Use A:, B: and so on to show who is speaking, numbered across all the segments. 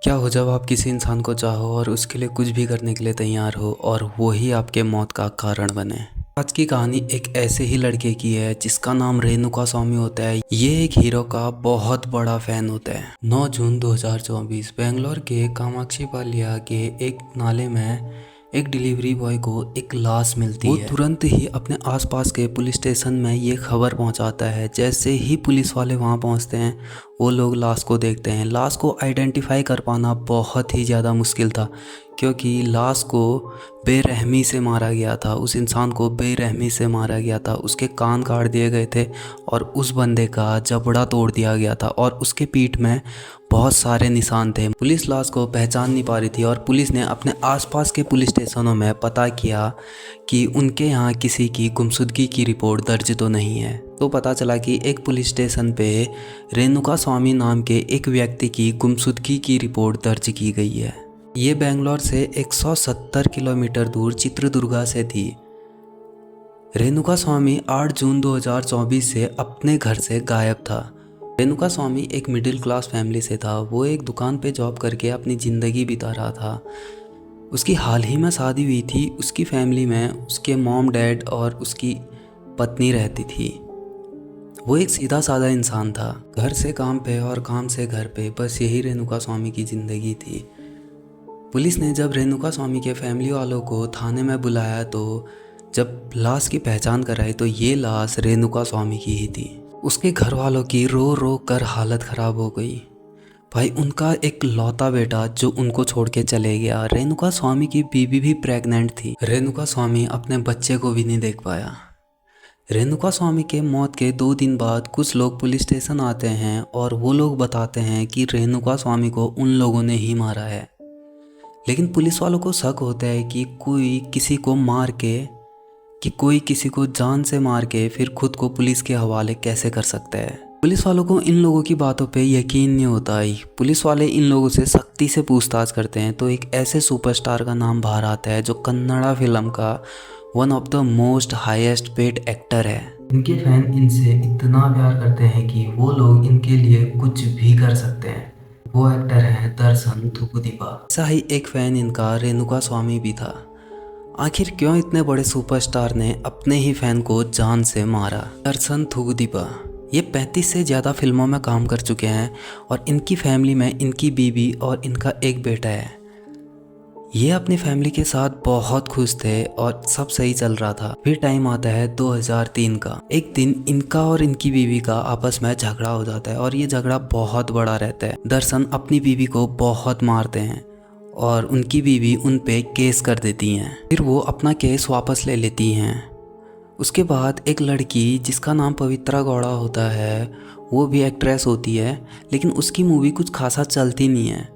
A: क्या हो जब आप किसी इंसान को चाहो और उसके लिए कुछ भी करने के लिए तैयार हो और वो ही आपके मौत का कारण बने। आज की कहानी एक ऐसे ही लड़के की है जिसका नाम रेणुका स्वामी होता है। ये एक हीरो का बहुत बड़ा फैन होता है। 9 जून 2024 बेंगलोर के कामाक्षी पालिया के एक नाले में एक डिलीवरी बॉय को एक लाश मिलती है। वो तुरंत ही अपने आसपास के पुलिस स्टेशन में ये खबर पहुंचाता है। जैसे ही पुलिस वाले वहां पहुंचते हैं वो लोग लाश को देखते हैं। लाश को आइडेंटिफाई कर पाना बहुत ही ज़्यादा मुश्किल था क्योंकि लाश को बेरहमी से मारा गया था। उस इंसान को बेरहमी से मारा गया था। उसके कान काट दिए गए थे और उस बंदे का जबड़ा तोड़ दिया गया था और उसके पीठ में बहुत सारे निशान थे। पुलिस लाश को पहचान नहीं पा रही थी और पुलिस ने अपने आसपास के पुलिस स्टेशनों में पता किया कि उनके यहाँ किसी की गुमशुदगी की रिपोर्ट दर्ज तो नहीं है। तो पता चला कि एक पुलिस स्टेशन पे रेणुका स्वामी नाम के एक व्यक्ति की गुमशुदगी की रिपोर्ट दर्ज की गई है। ये बेंगलोर से 170 किलोमीटर दूर चित्रदुर्गा से थी। रेणुका स्वामी 8 जून 2024 से अपने घर से गायब था। रेणुका स्वामी एक मिडिल क्लास फैमिली से था। वो एक दुकान पे जॉब करके अपनी ज़िंदगी बिता रहा था। उसकी हाल ही में शादी हुई थी। उसकी फैमिली में उसके मॉम डैड और उसकी पत्नी रहती थी। वो एक सीधा साधा इंसान था। घर से काम पे और काम से घर पे, बस यही रेणुका स्वामी की ज़िंदगी थी। पुलिस ने जब रेणुका स्वामी के फैमिली वालों को थाने में बुलाया तो जब लाश की पहचान कराई तो ये लाश रेणुका स्वामी की ही थी। उसके घर वालों की रो रो कर हालत ख़राब हो गई। भाई, उनका एक लौता बेटा जो उनको छोड़ के चले गया। रेणुका स्वामी की बीवी भी प्रेग्नेंट थी। रेणुका स्वामी अपने बच्चे को भी नहीं देख पाया। रेणुका स्वामी के मौत के 2 दिन बाद कुछ लोग पुलिस स्टेशन आते हैं और वो लोग बताते हैं कि रेणुका स्वामी को उन लोगों ने ही मारा है। लेकिन पुलिस वालों को शक होता है कि कोई किसी को जान से मार के फिर खुद को पुलिस के हवाले कैसे कर सकता है। पुलिस वालों को इन लोगों की बातों पे यकीन नहीं होता है। पुलिस वाले इन लोगों से सख्ती से पूछताछ करते हैं तो एक ऐसे सुपरस्टार का नाम बाहर आता है जो कन्नड़ा फिल्म का one of the most highest paid actor है। इनके फैन इनसे इतना प्यार करते हैं कि वो लोग इनके लिए कुछ भी कर सकते हैं। वो एक्टर है दर्शन थुकुदीपा। ऐसा ही एक फैन इनका रेणुका स्वामी भी था। आखिर क्यों इतने बड़े सुपरस्टार ने अपने ही फैन को जान से मारा? दर्शन थुकुदीपा ये 35 से ज़्यादा फिल्मों में काम कर चुके हैं और इनकी फैमिली में इनकी बीवी और इनका एक बेटा है। ये अपनी फैमिली के साथ बहुत खुश थे और सब सही चल रहा था। फिर टाइम आता है 2003 का। एक दिन इनका और इनकी बीवी का आपस में झगड़ा हो जाता है और ये झगड़ा बहुत बड़ा रहता है। दर्शन अपनी बीवी को बहुत मारते हैं और उनकी बीवी उन पे केस कर देती हैं। फिर वो अपना केस वापस ले लेती हैं। उसके बाद एक लड़की जिसका नाम पवित्रा गौड़ा होता है, वो भी एक्ट्रेस होती है, लेकिन उसकी मूवी कुछ खासा चलती नहीं है।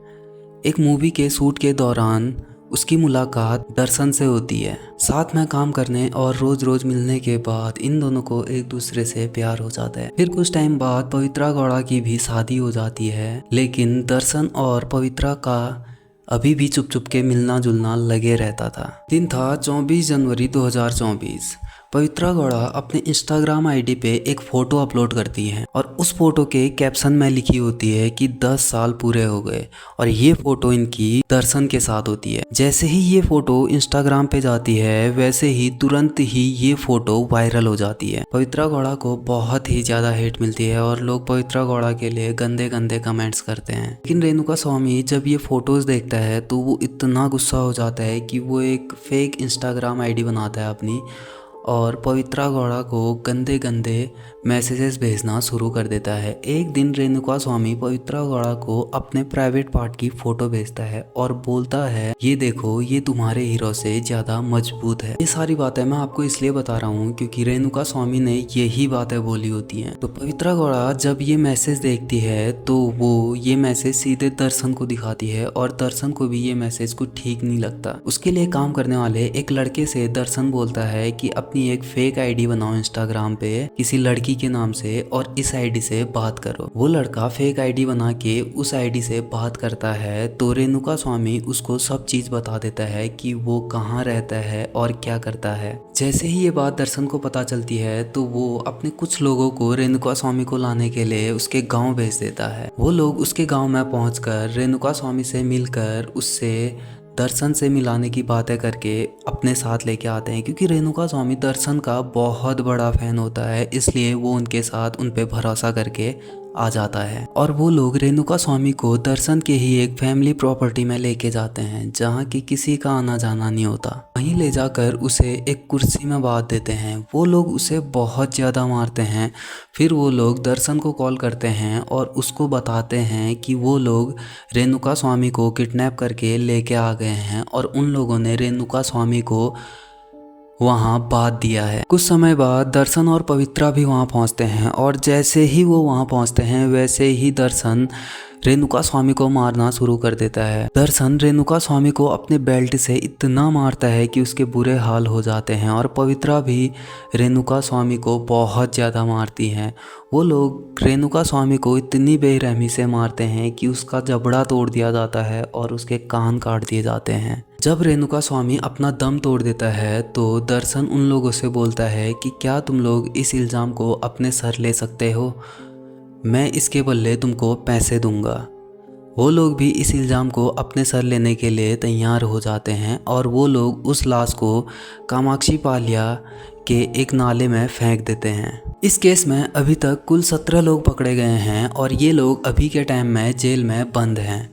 A: एक मूवी के शूट के दौरान उसकी मुलाकात दर्शन से होती है। साथ में काम करने और रोज रोज मिलने के बाद इन दोनों को एक दूसरे से प्यार हो जाता है। फिर कुछ टाइम बाद पवित्रा गौड़ा की भी शादी हो जाती है, लेकिन दर्शन और पवित्रा का अभी भी चुप चुप के मिलना जुलना लगे रहता था। दिन था 24 जनवरी 2024। पवित्रा गौड़ा अपने इंस्टाग्राम आईडी पे एक फ़ोटो अपलोड करती है और उस फोटो के कैप्शन में लिखी होती है कि 10 साल पूरे हो गए और ये फ़ोटो इनकी दर्शन के साथ होती है। जैसे ही ये फ़ोटो इंस्टाग्राम पे जाती है वैसे ही तुरंत ही ये फ़ोटो वायरल हो जाती है। पवित्रा गौड़ा को बहुत ही ज़्यादा हेट मिलती है और लोग पवित्रा गौड़ा के लिए गंदे गंदे कमेंट्स करते हैं। लेकिन रेणुका स्वामी जब ये फ़ोटोज़ देखता है तो वो इतना गुस्सा हो जाता है कि वो एक फेक इंस्टाग्राम आईडी बनाता है अपनी और पवित्रा गौड़ा को गंदे गंदे मैसेजेस भेजना शुरू कर देता है। एक दिन रेणुका स्वामी पवित्रा गौड़ा को अपने प्राइवेट पार्ट की फ़ोटो भेजता है और बोलता है, ये देखो, ये तुम्हारे हीरो से ज़्यादा मजबूत है। ये सारी बातें मैं आपको इसलिए बता रहा हूँ क्योंकि रेणुका स्वामी ने यही बातें बोली होती हैं। तो पवित्रा गौड़ा जब ये मैसेज देखती है तो वो ये मैसेज सीधे दर्शन को दिखाती है और दर्शन को भी ये मैसेज कुछ ठीक नहीं लगता। उसके लिए काम करने वाले एक लड़के से दर्शन बोलता है कि अपनी अपनी एक फेक आईडी बनाओ इंस्टाग्राम पे किसी लड़की के नाम से और इस आईडी से बात करो। वो लड़का फेक आईडी बना के उस आईडी से बात करता है तो रेणुका स्वामी उसको सब चीज बता देता है कि वो कहाँ रहता है और क्या करता है। जैसे ही ये बात दर्शन को पता चलती है तो वो अपने कुछ लोगों को रेणुका स्वामी को लाने के लिए उसके गांव भेज देता है। वो लोग उसके गांव में पहुंचकर रेणुका स्वामी से मिलकर उससे दर्शन से मिलाने की बातें करके अपने साथ लेके आते हैं, क्योंकि रेणुका स्वामी दर्शन का बहुत बड़ा फैन होता है, इसलिए वो उनके साथ उन पे भरोसा करके आ जाता है। और वो लोग रेणुका स्वामी को दर्शन के ही एक फैमिली प्रॉपर्टी में लेके जाते हैं जहाँ की किसी का आना जाना नहीं होता। वहीं ले जाकर उसे एक कुर्सी में बांध देते हैं। वो लोग उसे बहुत ज़्यादा मारते हैं। फिर वो लोग दर्शन को कॉल करते हैं और उसको बताते हैं कि वो लोग रेणुका स्वामी को किडनैप करके लेके आ गए हैं और उन लोगों ने रेणुका स्वामी को वहाँ बांध दिया है। कुछ समय बाद दर्शन और पवित्रा भी वहाँ पहुँचते हैं और जैसे ही वो वहाँ पहुँचते हैं वैसे ही दर्शन रेणुका स्वामी को मारना शुरू कर देता है। दर्शन रेणुका स्वामी को अपने बेल्ट से इतना मारता है कि उसके बुरे हाल हो जाते हैं और पवित्रा भी रेणुका स्वामी को बहुत ज़्यादा मारती हैं। वो लोग रेणुका स्वामी को इतनी बेरहमी से मारते हैं कि उसका जबड़ा तोड़ दिया जाता है और उसके कान काट दिए जाते हैं। जब रेणुका स्वामी अपना दम तोड़ देता है तो दर्शन उन लोगों से बोलता है कि क्या तुम लोग इस इल्ज़ाम को अपने सर ले सकते हो, मैं इसके बदले तुमको पैसे दूंगा। वो लोग भी इस इल्ज़ाम को अपने सर लेने के लिए तैयार हो जाते हैं और वो लोग उस लाश को कामाक्षी पालिया के एक नाले में फेंक देते हैं। इस केस में अभी तक कुल 17 लोग पकड़े गए हैं और ये लोग अभी के टाइम में जेल में बंद हैं।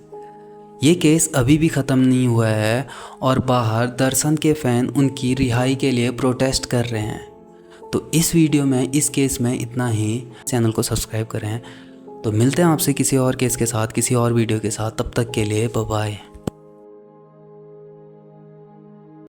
A: ये केस अभी भी ख़त्म नहीं हुआ है और बाहर दर्शन के फ़ैन उनकी रिहाई के लिए प्रोटेस्ट कर रहे हैं। तो इस वीडियो में इस केस में इतना ही। चैनल को सब्सक्राइब करें। तो मिलते हैं आपसे किसी और केस के साथ, किसी और वीडियो के साथ। तब तक के लिए बाय बाय।